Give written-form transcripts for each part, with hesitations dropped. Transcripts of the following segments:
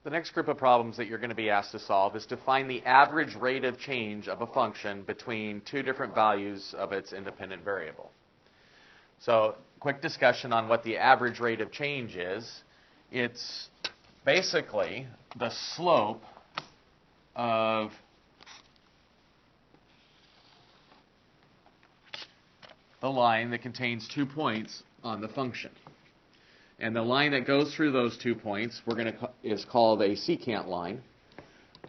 The next group of problems that you're going to be asked to solve is to find the average rate of change of a function between two different values of its independent variable. So, quick discussion on what the average rate of change is. It's basically the slope of the line that contains 2 points on the function. And the line that goes through those 2 points is called a secant line.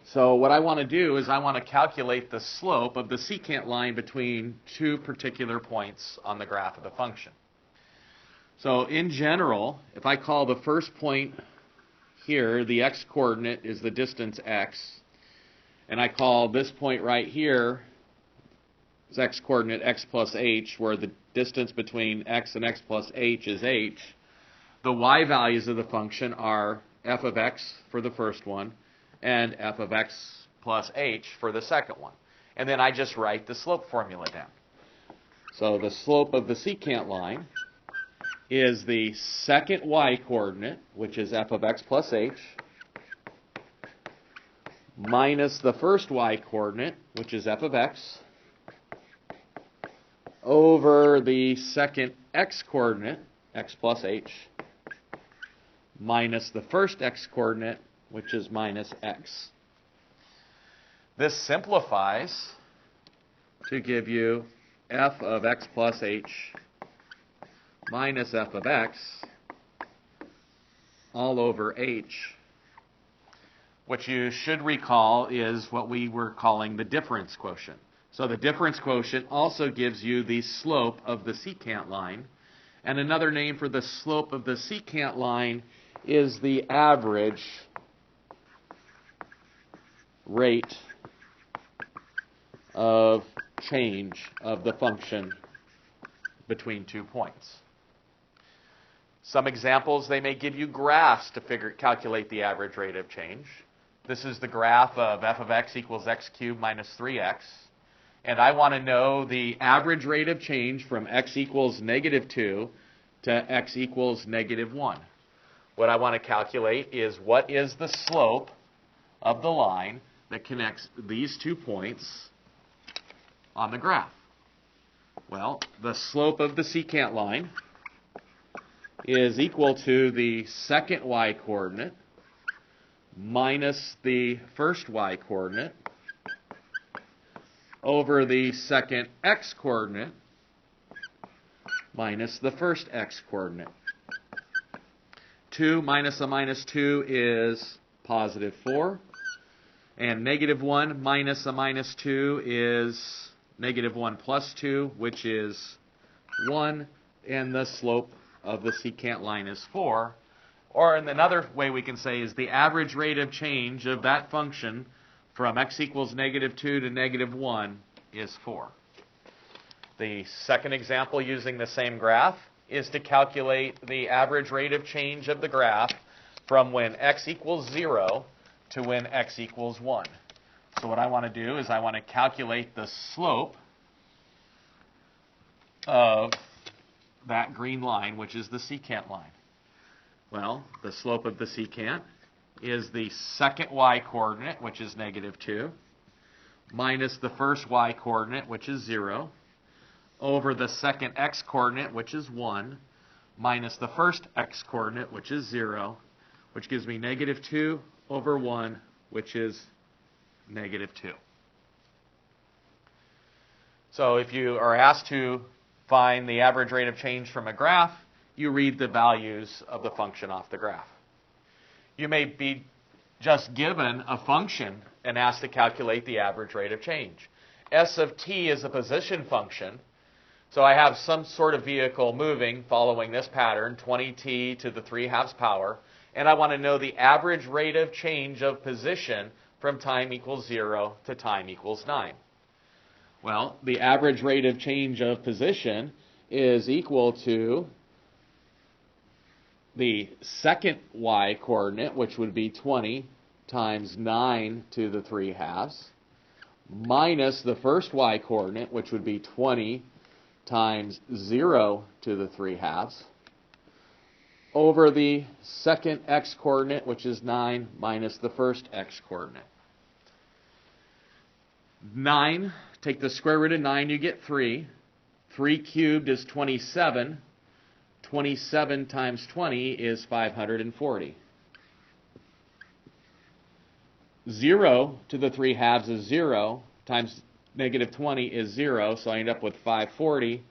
So what I want to do is I want to calculate the slope of the secant line between two particular points on the graph of the function. So in general, if I call the first point here, the x-coordinate is the distance x, and I call this point right here is x-coordinate x plus h, where the distance between x and x plus h is h, the y values of the function are f of x for the first one and f of x plus h for the second one. And then I just write the slope formula down. So the slope of the secant line is the second y-coordinate, which is f of x plus h, minus the first y-coordinate, which is f of x, over the second x-coordinate, x plus h, minus the first x-coordinate, which is minus x. This simplifies to give you f of x plus h minus f of x all over h. What you should recall is what we were calling the difference quotient. So the difference quotient also gives you the slope of the secant line. And another name for the slope of the secant line is the average rate of change of the function between 2 points. Some examples, they may give you graphs to calculate the average rate of change. This is the graph of f of x equals x cubed minus 3x. And I want to know the average rate of change from x equals negative 2 to x equals negative 1. What I want to calculate is what is the slope of the line that connects these 2 points on the graph. Well, the slope of the secant line is equal to the second y-coordinate minus the first y-coordinate over the second x-coordinate minus the first x-coordinate. 2 minus a minus 2 is positive 4. And negative 1 minus a minus 2 is negative 1 plus 2, which is 1. And the slope of the secant line is 4. Or in another way we can say is the average rate of change of that function from x equals negative 2 to negative 1 is 4. The second example using the same graph is to calculate the average rate of change of the graph from when x equals 0 to when x equals 1. So what I want to do is I want to calculate the slope of that green line, which is the secant line. Well, the slope of the secant is the second y-coordinate, which is negative 2, minus the first y-coordinate, which is 0, over the second x-coordinate, which is 1, minus the first x-coordinate, which is 0, which gives me negative 2 over 1, which is negative 2. So if you are asked to find the average rate of change from a graph, you read the values of the function off the graph. You may be just given a function and asked to calculate the average rate of change. S of t is a position function. So I have some sort of vehicle moving following this pattern, 20t to the 3/2 power, and I want to know the average rate of change of position from time equals 0 to time equals 9. Well, the average rate of change of position is equal to the second y-coordinate, which would be 20 times 9 to the 3/2, minus the first y-coordinate, which would be 20 times 0 to the 3/2, over the second x-coordinate, which is 9, minus the first x-coordinate. 9, take the square root of 9, you get 3. 3 cubed is 27. 27 times 20 is 540. 0 to the 3 halves is 0, times negative 20 is 0, so I end up with 540.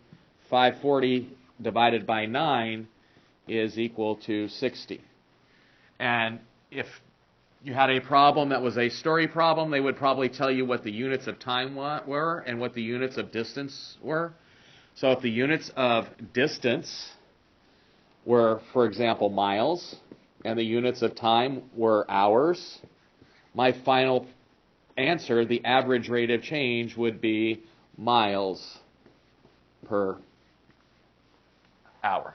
540 divided by 9 is equal to 60. And if you had a problem that was a story problem, they would probably tell you what the units of time were and what the units of distance were. So if the units of distance were, for example, miles, and the units of time were hours, my final answer, the average rate of change, would be miles per hour.